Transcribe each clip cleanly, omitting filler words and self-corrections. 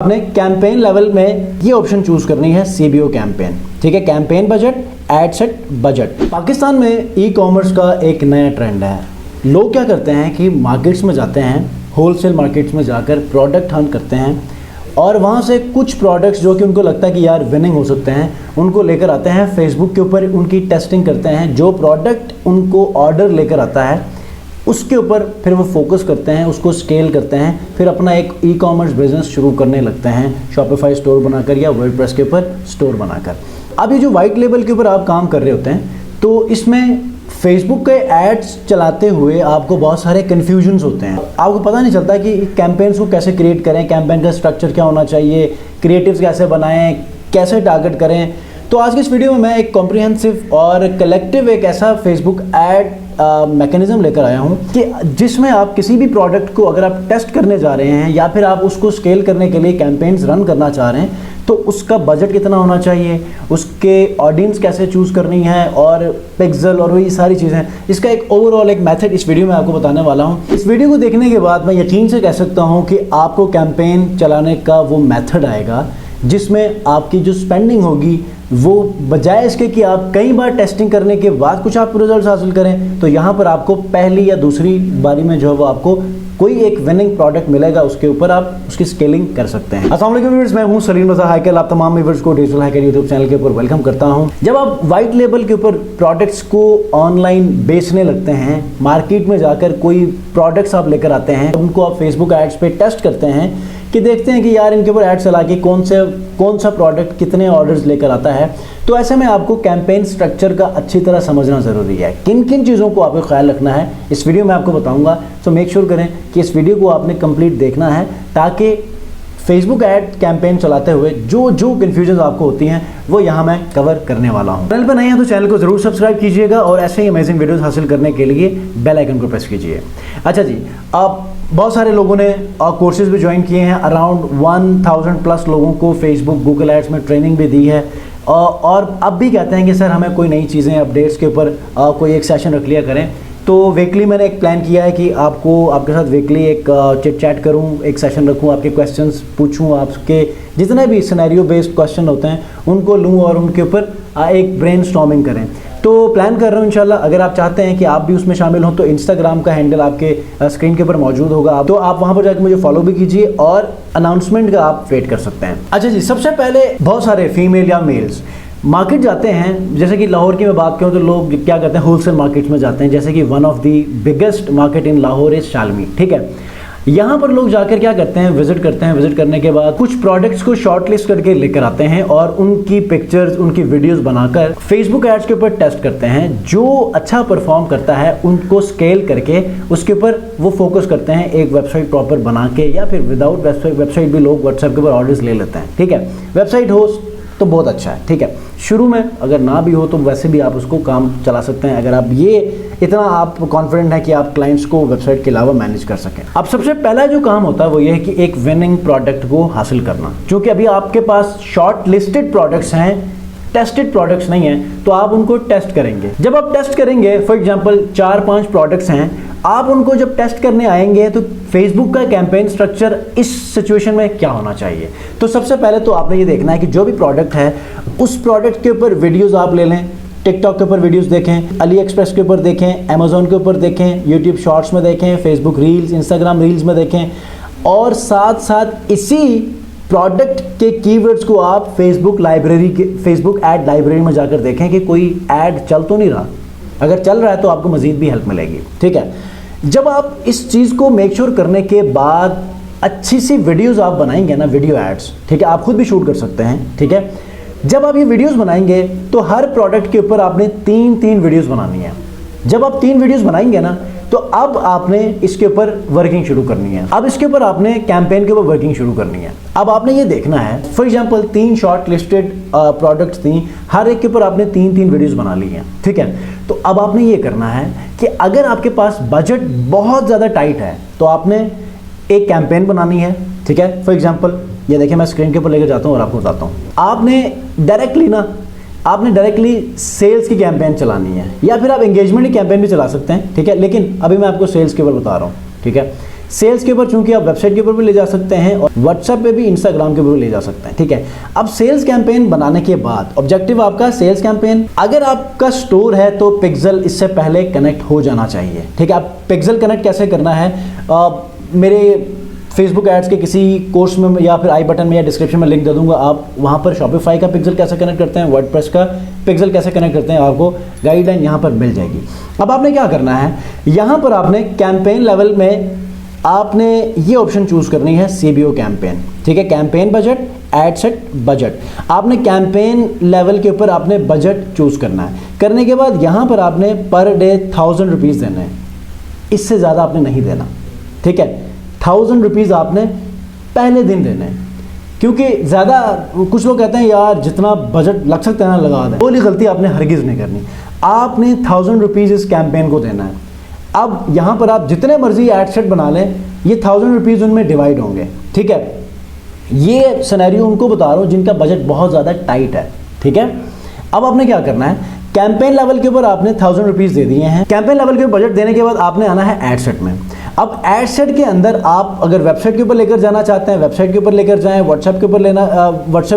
आपने campaign level में ये ऑप्शन चूज करनी है CBO कैंपेन। ठीक है, campaign budget, ad set budget. Pakistan में ई कॉमर्स का एक नया ट्रेंड है। लोग क्या करते हैं कि मार्केट्स में जाते हैं, होलसेल मार्केट्स में जाकर प्रोडक्ट हंट करते हैं और वहाँ से कुछ प्रोडक्ट्स जो कि उनको लगता है कि यार विनिंग हो सकते हैं, उनको लेकर आते हैं। फेसबुक के ऊपर उनकी टेस्टिंग करते हैं। जो प्रोडक्ट उनको ऑर्डर लेकर आता है उसके ऊपर फिर वो फोकस करते हैं, उसको स्केल करते हैं, फिर अपना एक ई कॉमर्स बिजनेस शुरू करने लगते हैं, शॉपिफाई स्टोर बनाकर या वर्डप्रेस के ऊपर स्टोर बनाकर। अब ये जो वाइट लेबल के ऊपर आप काम कर रहे होते हैं, तो इसमें फेसबुक के एड्स चलाते हुए आपको बहुत सारे कन्फ्यूजन्स होते हैं। आपको पता नहीं चलता कि कैंपेन्स को कैसे क्रिएट करें, कैंपेन का स्ट्रक्चर क्या होना चाहिए, क्रिएटिव्स कैसे बनाएं, कैसे टारगेट करें। तो आज की इस वीडियो में मैं एक कॉम्प्रिहेंसिव और कलेक्टिव एक ऐसा फेसबुक एड मैकेनिज्म लेकर आया हूं कि जिसमें आप किसी भी प्रोडक्ट को अगर आप टेस्ट करने जा रहे हैं या फिर आप उसको स्केल करने के लिए कैंपेन्स रन करना चाह रहे हैं, तो उसका बजट कितना होना चाहिए, उसके ऑडियंस कैसे चूज़ करनी है और पिक्सल और वही सारी चीज़ें, इसका एक ओवरऑल एक मेथड इस वीडियो में आपको बताने वाला हूं। इस वीडियो को देखने के बाद मैं यकीन से कह सकता हूं कि आपको कैंपेन चलाने का वो मेथड आएगा जिसमें आपकी जो स्पेंडिंग होगी वो बजाय इसके कि आप कई बार टेस्टिंग करने के बाद कुछ आप रिजल्ट हासिल करें, तो यहाँ पर आपको पहली या दूसरी बारी में जो है वो आपको कोई एक विनिंग प्रोडक्ट मिलेगा, उसके ऊपर आप उसकी स्केलिंग कर सकते हैं। अस्सलाम वालेकुम व्यूअर्स, मैं हूं सलीम रज़ा हैकल। आप तमाम व्यूअर्स को डिजिटल हैकर यूट्यूब चैनल के ऊपर वेलकम करता हूं। जब आप वाइट लेबल के ऊपर प्रोडक्ट्स को ऑनलाइन बेचने लगते हैं, मार्केट में जाकर कोई प्रोडक्ट्स आप लेकर आते हैं, उनको आप फेसबुक एड्स पे टेस्ट करते हैं कि देखते हैं कि यार इनके ऊपर ऐड चला के कौन सा प्रोडक्ट कितने ऑर्डर्स लेकर आता है। तो ऐसे में आपको कैंपेन स्ट्रक्चर का अच्छी तरह समझना ज़रूरी है। किन किन चीज़ों को आपको ख्याल रखना है इस वीडियो में आपको बताऊंगा। तो मेक श्योर करें कि इस वीडियो को आपने कंप्लीट देखना है ताकि फेसबुक ऐड कैंपेन चलाते हुए जो कन्फ्यूजन आपको होती हैं वो यहाँ मैं कवर करने वाला हूँ। चैनल पर नए हैं तो चैनल को जरूर सब्सक्राइब कीजिएगा और ऐसे ही अमेजिंग वीडियोस हासिल करने के लिए बेल आइकन को प्रेस कीजिए। अच्छा जी, आप बहुत सारे लोगों ने कोर्सेज भी ज्वाइन किए हैं। अराउंड 1000 प्लस लोगों को फेसबुक गूगल एड्स में ट्रेनिंग भी दी है और अब भी कहते हैं कि सर हमें कोई नई चीज़ें अपडेट्स के ऊपर कोई एक सेशन रख लिया करें। तो वीकली मैंने एक प्लान किया है कि आपके साथ वीकली एक चिट चैट करूं, एक सेशन रखूं, आपके क्वेश्चंस पूछूं, आपके जितने भी सिनेरियो बेस्ड क्वेश्चन होते हैं उनको लूं और उनके ऊपर एक ब्रेनस्टॉर्मिंग करें। तो प्लान कर रहा हूं इंशाल्लाह। अगर आप चाहते हैं कि आप भी उसमें शामिल हों तो इंस्टाग्राम का हैंडल आपके स्क्रीन के ऊपर मौजूद होगा, तो आप वहां पर जाकर मुझे फॉलो भी कीजिए और अनाउंसमेंट का आप वेट कर सकते हैं। अच्छा जी, सबसे पहले बहुत सारे फीमेल या मेल्स मार्केट जाते हैं। जैसे कि लाहौर की मैं बात करूं तो लोग क्या करते हैं, होलसेल मार्केट में जाते हैं। जैसे कि one of the biggest market in Lahore is Shahalmi. ठीक है, यहाँ पर लोग जाकर क्या करते हैं, विजिट करते हैं। विजिट करने के बाद कुछ प्रोडक्ट्स को शॉर्टलिस्ट करके लेकर आते हैं और उनकी पिक्चर्स, उनकी वीडियोस बनाकर फेसबुक एड्स के ऊपर टेस्ट करते हैं। जो अच्छा परफॉर्म करता है उनको स्केल करके उसके ऊपर वो फोकस करते हैं, एक वेबसाइट प्रॉपर बना के, या फिर विदाउट वेबसाइट भी लोग व्हाट्सएप के ऊपर ऑर्डर्स ले लेते हैं। ठीक है, वेबसाइट हो तो बहुत अच्छा है। ठीक है, शुरू में अगर ना भी हो तो वैसे भी आप उसको काम चला सकते हैं, अगर आप ये इतना आप कॉन्फिडेंट है कि आप क्लाइंट्स को वेबसाइट के अलावा मैनेज कर सकें। अब सबसे पहला जो काम होता है वो ये है कि एक विनिंग प्रोडक्ट को हासिल करना। क्योंकि अभी आपके पास शॉर्ट लिस्टेड प्रोडक्ट्स हैं, टेस्टेड प्रोडक्ट्स नहीं हैं, तो आप उनको टेस्ट करेंगे। जब आप टेस्ट करेंगे, फॉर एग्जांपल 4-5 प्रोडक्ट्स हैं, आप उनको जब टेस्ट करने आएंगे तो फेसबुक का कैंपेन स्ट्रक्चर इस सिचुएशन में क्या होना चाहिए। तो सबसे पहले तो आपने ये देखना है कि जो भी प्रोडक्ट है उस प्रोडक्ट के ऊपर वीडियोस आप ले लें। टिकटॉक के ऊपर वीडियोस देखें, अली एक्सप्रेस के ऊपर देखें, अमेजोन के ऊपर देखें, यूट्यूब शॉर्ट्स में देखें, फेसबुक रील्स, इंस्टाग्राम रील्स में देखें, और साथ साथ इसी प्रोडक्ट के कीवर्ड्स को आप फेसबुक ऐड लाइब्रेरी में जाकर देखें कि कोई ऐड चल तो नहीं रहा। अगर चल रहा है तो आपको मजीद भी हेल्प मिलेगी। ठीक है, जब आप इस चीज़ को मेक श्योर करने के बाद अच्छी सी वीडियोस आप बनाएंगे ना, वीडियो एड्स, ठीक है, आप खुद भी शूट कर सकते हैं। ठीक है, जब आप ये वीडियोस बनाएंगे तो हर प्रोडक्ट के ऊपर आपने 3 वीडियोस बनानी है। जब आप 3 वीडियोस बनाएंगे ना तो अब आपने इसके ऊपर वर्किंग शुरू करनी है। अब इसके ऊपर आपने कैंपेन के ऊपर वर्किंग शुरू करनी है। अब आपने ये देखना है, for example 3 short listed products थी, हर एक के ऊपर आपने 3 वीडियोस बना ली हैं। ठीक है, तो अब आपने ये करना है कि अगर आपके पास बजट बहुत ज़्यादा टाइट है तो आपने एक कैंपेन बनानी है। ठीक है, फॉर एग्जांपल ये देखिए, मैं स्क्रीन के ऊपर लेकर जाता हूँ और आपको बताता हूँ। आपने डायरेक्टली सेल्स की कैंपेन चलानी है, या फिर आप एंगेजमेंट की कैंपेन भी चला सकते हैं। ठीक है, लेकिन अभी मैं आपको सेल्स के ऊपर बता रहा हूँ। ठीक है, सेल्स के ऊपर चूंकि आप वेबसाइट के ऊपर भी ले जा सकते हैं और व्हाट्सएप पे भी, इंस्टाग्राम के ऊपर भी ले जा सकते हैं, ठीक है। अब सेल्स कैंपेन बनाने के बाद ऑब्जेक्टिव आपका सेल्स कैंपेन, अगर आपका स्टोर है तो पिक्सेल इससे पहले कनेक्ट हो जाना चाहिए, ठीक है। अब पिक्सेल कनेक्ट कैसे करना है, मेरे फेसबुक एड्स के किसी कोर्स में या फिर आई बटन में या डिस्क्रिप्शन में लिंक दे दूंगा, आप वहां पर शॉपिफाई का पिक्सेल कैसे कनेक्ट करते हैं, वर्डप्रेस का पिक्सेल कैसे कनेक्ट करते हैं, आपको गाइडलाइन यहां पर मिल जाएगी। अब आपने क्या करना है, यहां पर आपने कैंपेन लेवल में आपने ये ऑप्शन चूज करनी है CBO कैंपेन, ठीक है। Campaign budget, ad set budget, आपने कैंपेन लेवल के ऊपर आपने बजट चूज करना है। करने के बाद यहां पर आपने पर डे 1000 रुपीज़ देना है, इससे ज़्यादा आपने नहीं देना, ठीक है। 1000 रुपीज़ आपने पहले दिन देने हैं, क्योंकि ज़्यादा कुछ लोग कहते हैं यार जितना बजट लग सकता है ना लगा दें, वो गलती आपने हरगिज़ नहीं करनी। आपने 1000 रुपीज़ इस कैंपेन को देना है। अब यहाँ पर आप जितने मर्जी एड सेट बना लें, ये 1000 रुपीज़ उनमें डिवाइड होंगे, ठीक है। ये सिनेरियो उनको बता रहा हूँ जिनका बजट बहुत ज़्यादा टाइट है, ठीक है। अब आपने क्या करना है, कैंपेन लेवल के ऊपर आपने 1000 रुपीज़ दे दिए हैं। कैंपेन लेवल के बजट देने के बाद आपने आना है एड सेट में। अब एड सेट के अंदर आप अगर वेबसाइट के ऊपर लेकर जाना चाहते हैं, वेबसाइट के ऊपर लेकर जाएं, व्हाट्सएप के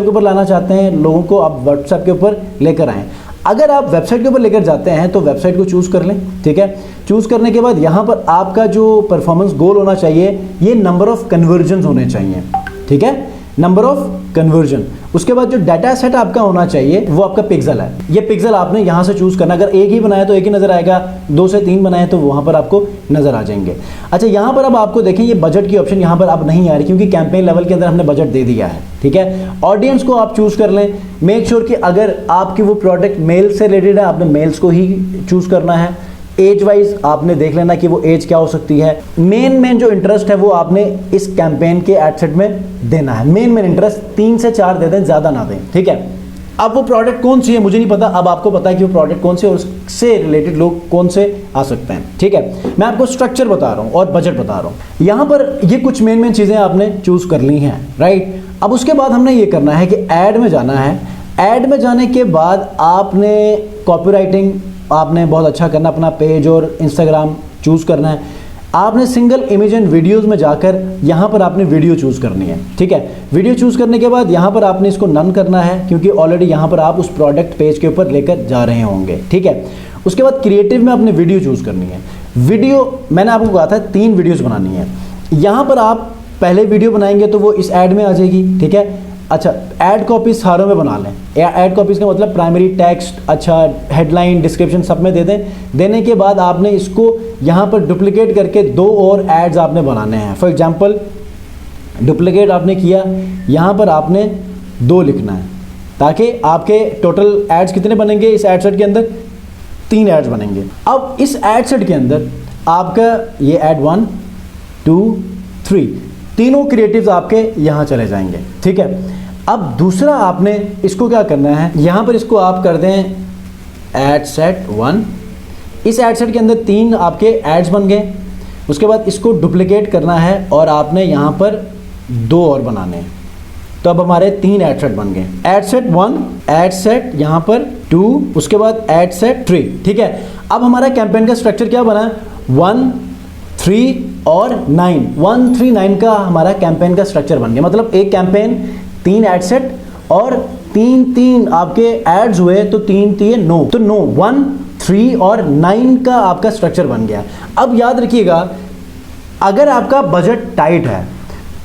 ऊपर लाना चाहते हैं लोगों को, आप व्हाट्सएप के ऊपर लेकर आएँ। अगर आप वेबसाइट के ऊपर लेकर जाते हैं तो वेबसाइट को चूज़ कर लें, ठीक है। चूज़ करने के बाद यहाँ पर आपका जो परफॉर्मेंस गोल होना चाहिए, ये नंबर ऑफ कन्वर्जन होने चाहिए, ठीक है, नंबर ऑफ कन्वर्जन। उसके बाद जो डाटा सेट आपका होना चाहिए वो आपका पिक्सल है। ये पिक्सल आपने यहाँ से चूज़ करना, अगर एक ही बनाया तो एक ही नज़र आएगा, 2 से 3 बनाए तो वहाँ पर आपको नज़र आ जाएंगे। अच्छा, यहाँ पर अब आपको देखें ये बजट की ऑप्शन यहाँ पर अब नहीं आ रही, क्योंकि कैंपेन लेवल के अंदर हमने बजट दे दिया है, ठीक है। ऑडियंस को आप चूज़ कर लें, मेक श्योर कि अगर आपकी वो प्रोडक्ट मेल से रिलेटेड है, आपने मेल्स को ही चूज़ करना है। एज वाइज आपने देख लेना कि वो एज क्या हो सकती है। मेन जो इंटरेस्ट है वो आपने इस कैंपेन के एड सेट में देना है। मेन इंटरेस्ट 3 से 4 दे दें, ज़्यादा ना दें, ठीक है। अब वो प्रोडक्ट कौन सी है मुझे नहीं पता, अब आपको पता है कि वो प्रोडक्ट कौन सी है और उससे रिलेटेड लोग कौन से आ सकते हैं, ठीक है। मैं आपको स्ट्रक्चर बता रहा हूँ और बजट बता रहा हूँ। यहाँ पर ये कुछ मेन चीज़ें आपने चूज़ कर ली हैं, राइट। अब उसके बाद हमने ये करना है कि ऐड में जाना है। ऐड में जाने के बाद आपने कॉपीराइटिंग आपने बहुत अच्छा करना, अपना पेज और इंस्टाग्राम चूज़ करना है। आपने सिंगल इमेज एंड वीडियोज़ में जाकर यहाँ पर आपने वीडियो चूज़ करनी है, ठीक है। वीडियो चूज़ करने के बाद यहाँ पर आपने इसको नन करना है, क्योंकि ऑलरेडी यहाँ पर आप उस प्रोडक्ट पेज के ऊपर लेकर जा रहे होंगे, ठीक है। उसके बाद क्रिएटिव में आपने वीडियो चूज़ करनी है। वीडियो मैंने आपको कहा था 3 वीडियोज़ बनानी है। यहाँ पर आप पहले वीडियो बनाएंगे तो वो इस ऐड में आ जाएगी, ठीक है। अच्छा, ऐड कॉपीज सारों में बना लें, या ऐड कॉपीज़ का मतलब प्राइमरी टेक्स्ट, अच्छा हेडलाइन, डिस्क्रिप्शन सब में दे दें। देने के बाद आपने इसको यहाँ पर डुप्लीकेट करके 2 और एड्स आपने बनाने हैं। फॉर एग्जांपल डुप्लीकेट आपने किया, यहाँ पर आपने 2 लिखना है, ताकि आपके टोटल एड्स कितने बनेंगे इस एड सेट के अंदर, 3 एड्स बनेंगे। अब इस एड सेट के अंदर आपका ये ऐड 1, 2, 3 तीनों क्रिएटिव्स आपके यहाँ चले जाएंगे, ठीक है। अब दूसरा आपने इसको क्या करना है, यहाँ पर इसको आप कर दें एड सेट 1। इस एड सेट के अंदर 3 आपके एड्स बन गए। उसके बाद इसको डुप्लीकेट करना है और आपने यहाँ पर 2 और बनाने हैं, तो अब हमारे 3 एड सेट बन गए। एड सेट 1, एड सेट यहाँ पर 2, उसके बाद एड सेट 3, ठीक है। अब हमारा कैंपेन का स्ट्रक्चर क्या बना, 1, 3 और 9, 1, 3, 9 का हमारा कैंपेन का स्ट्रक्चर बन गया। मतलब एक कैंपेन 3 एड सेट और 3 आपके एड्स हुए तो 3 9, तो 1, 3 और 9 का आपका स्ट्रक्चर बन गया। अब याद रखिएगा, अगर आपका बजट टाइट है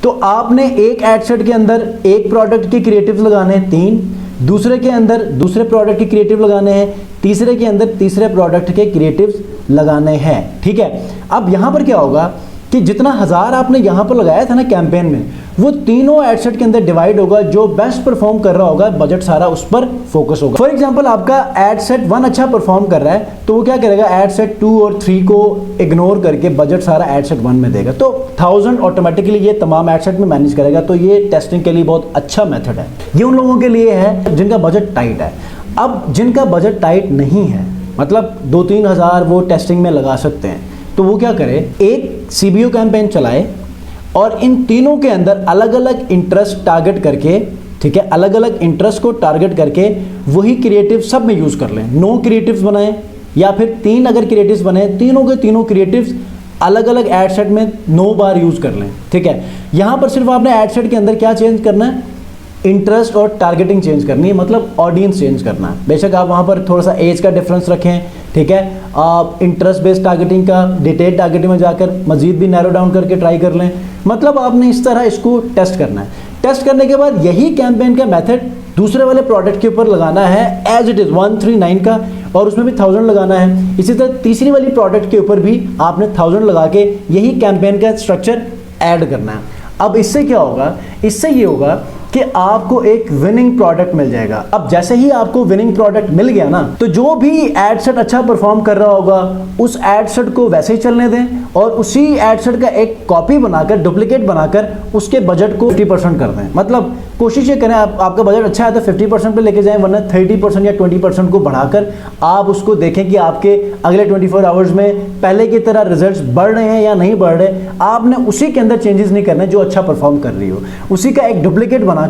तो आपने एक एड सेट के अंदर एक प्रोडक्ट के क्रिएटिव्स लगाने हैं 3, दूसरे के अंदर दूसरे प्रोडक्ट के क्रिएटिव लगाने हैं, तीसरे के अंदर तीसरे प्रोडक्ट के क्रिएटिव्स लगाने हैं, ठीक है। अब यहाँ पर क्या होगा कि जितना 1000 आपने यहाँ पर लगाया था ना कैंपेन में, वो तीनों एड सेट के अंदर डिवाइड होगा। जो बेस्ट परफॉर्म कर रहा होगा बजट सारा उस पर फोकस होगा। फॉर एग्जांपल आपका एड सेट 1 अच्छा परफॉर्म कर रहा है तो वो क्या करेगा, एड सेट 2 और 3 को इग्नोर करके बजट सारा एड सेट 1 में देगा, तो 1000 ऑटोमेटिकली ये तमाम एड सेट में मैनेज करेगा। तो ये टेस्टिंग के लिए बहुत अच्छा मेथड है। ये उन लोगों के लिए है जिनका बजट टाइट है। अब जिनका बजट टाइट नहीं है, मतलब 2-3 हज़ार वो टेस्टिंग में लगा सकते हैं, तो वो क्या करे, एक CBO कैंपेन चलाए और इन तीनों के अंदर अलग अलग इंटरेस्ट टारगेट करके, ठीक है, अलग अलग इंटरेस्ट को टारगेट करके वही क्रिएटिव सब में यूज़ कर लें। 9 क्रिएटिव्स बनाएं या फिर 3 अगर क्रिएटिव्स बने, तीनों के तीनों क्रिएटिव्स अलग अलग एड सेट में 9 बार यूज़ कर लें, ठीक है। यहाँ पर सिर्फ आपने एड सेट के अंदर क्या चेंज करना है, इंटरेस्ट और टारगेटिंग चेंज करनी है, मतलब ऑडियंस चेंज करना है। बेशक आप वहाँ पर थोड़ा सा एज का डिफरेंस रखें, ठीक है। आप इंटरेस्ट बेस्ड टारगेटिंग का डिटेल टारगेटिंग में जाकर मजीद भी नैरो डाउन करके ट्राई कर लें। मतलब आपने इस तरह इसको टेस्ट करना है। टेस्ट करने के बाद यही कैंपेन का मेथड दूसरे वाले प्रोडक्ट के ऊपर लगाना है एज इट इज़ 139 का, और उसमें भी 1000 लगाना है। इसी तरह तीसरी वाली प्रोडक्ट के ऊपर भी आपने 1000 लगा के यही कैंपेन का स्ट्रक्चर ऐड करना है। अब इससे क्या होगा, इससे ये होगा कि आपको एक विनिंग प्रोडक्ट मिल जाएगा। अब जैसे ही आपको विनिंग प्रोडक्ट मिल गया ना, तो जो भी एड सेट अच्छा परफॉर्म कर रहा होगा उस एड सेट को वैसे ही चलने दें, और उसी एड सेट का एक कॉपी बनाकर, डुप्लीकेट बनाकर उसके बजट को 50% कर दें। मतलब कोशिश ये करें आपका बजट अच्छा है तो 50% पे लेके जाएं, वरना 30% या 20% को बढ़ाकर आप उसको देखें कि आपके अगले 24 आवर्स में पहले की तरह रिजल्ट्स बढ़ रहे हैं या नहीं बढ़ रहे। आपने उसी के अंदर चेंजेस नहीं करने जो अच्छा परफॉर्म कर रही हो, उसी का एक डुप्लीकेट बनाकर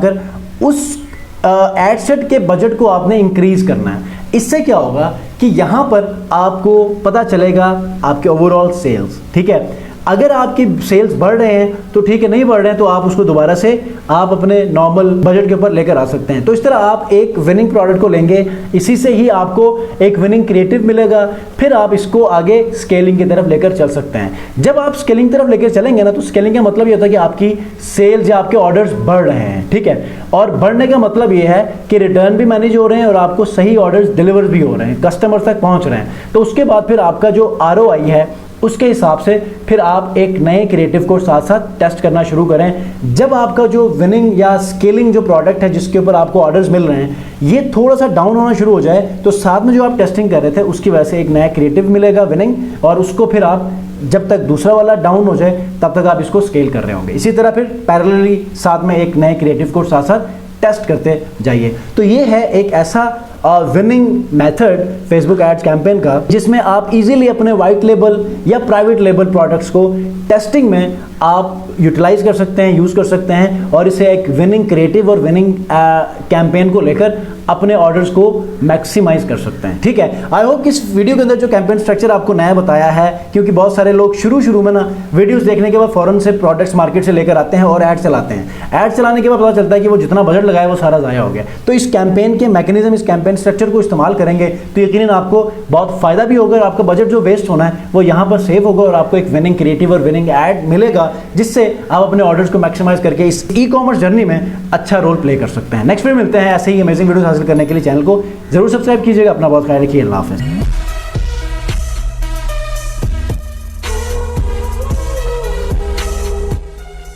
उस एड सेट के बजट को आपने इंक्रीज करना है। इससे क्या होगा कि यहां पर आपको पता चलेगा आपके ओवरऑल सेल्स, ठीक है। अगर आपकी सेल्स बढ़ रहे हैं तो ठीक है, नहीं बढ़ रहे हैं तो आप उसको दोबारा से आप अपने नॉर्मल बजट के ऊपर लेकर आ सकते हैं। तो इस तरह आप एक विनिंग प्रोडक्ट को लेंगे, इसी से ही आपको एक विनिंग क्रिएटिव मिलेगा, फिर आप इसको आगे स्केलिंग की तरफ लेकर चल सकते हैं। जब आप स्केलिंग तरफ लेकर चलेंगे ना, तो स्केलिंग का मतलब ये होता है कि आपकी सेल्स या आपके ऑर्डर्स बढ़ रहे हैं, ठीक है। और बढ़ने का मतलब ये है कि रिटर्न भी मैनेज हो रहे हैं और आपको सही ऑर्डर्स डिलीवर भी हो रहे हैं, कस्टमर तक पहुंच रहे हैं। तो उसके बाद फिर आपका जो ROI है उसके हिसाब से फिर आप एक नए क्रिएटिव को साथ साथ टेस्ट करना शुरू करें। जब आपका जो विनिंग या स्केलिंग जो प्रोडक्ट है जिसके ऊपर आपको ऑर्डर्स मिल रहे हैं ये थोड़ा सा डाउन होना शुरू हो जाए, तो साथ में जो आप टेस्टिंग कर रहे थे उसकी वजह से एक नया क्रिएटिव मिलेगा विनिंग, और उसको फिर आप जब तक दूसरा वाला डाउन हो जाए तब तक आप इसको स्केल कर रहे होंगे। इसी तरह फिर पैरेलली साथ में एक नए क्रिएटिव को साथ साथ टेस्ट करते जाइए। तो ये है एक ऐसा winning method Facebook ads campaign का, जिसमें आप इजीली अपने वाइट लेबल या प्राइवेट लेबल प्रोडक्ट्स को टेस्टिंग में आप यूटिलाइज कर सकते हैं, यूज़ कर सकते हैं, और इसे एक विनिंग क्रिएटिव और विनिंग कैंपेन को लेकर अपने ऑर्डर्स को मैक्सिमाइज कर सकते हैं, ठीक है। आई होप कि इस वीडियो के अंदर जो कैंपेन स्ट्रक्चर आपको नया बताया है, क्योंकि बहुत सारे लोग शुरू में ना वीडियोस देखने के बाद फौरन से प्रोडक्ट्स मार्केट से लेकर आते हैं और ऐड चलाते हैं। ऐड चलाने के बाद पता चलता है कि वो जितना बजट लगाया वो सारा ज़ाया हो गया। तो इस कैंपेन के मैकेनिज्म, इस कैंपेन स्ट्रक्चर को इस्तेमाल करेंगे तो यकीनन आपको बहुत फायदा भी होगा, और आपका बजट जो वेस्ट होना है वो यहाँ पर सेव होगा, और आपको एक विनिंग क्रिएटिव और विनिंग एड मिलेगा, जिससे आप अपने ऑर्डर्स को मैक्सिमाइज करके इस ई-कॉमर्स जर्नी में अच्छा रोल प्ले कर सकते हैं। नेक्स्ट वीडियो मिलते हैं ऐसे ही अमेजिंग वीडियोस हासिल करने के लिए चैनल को जरूर सब्सक्राइब कीजिएगा। अपना बहुत ख्याल रखिए। अल्लाह हाफ़िज़।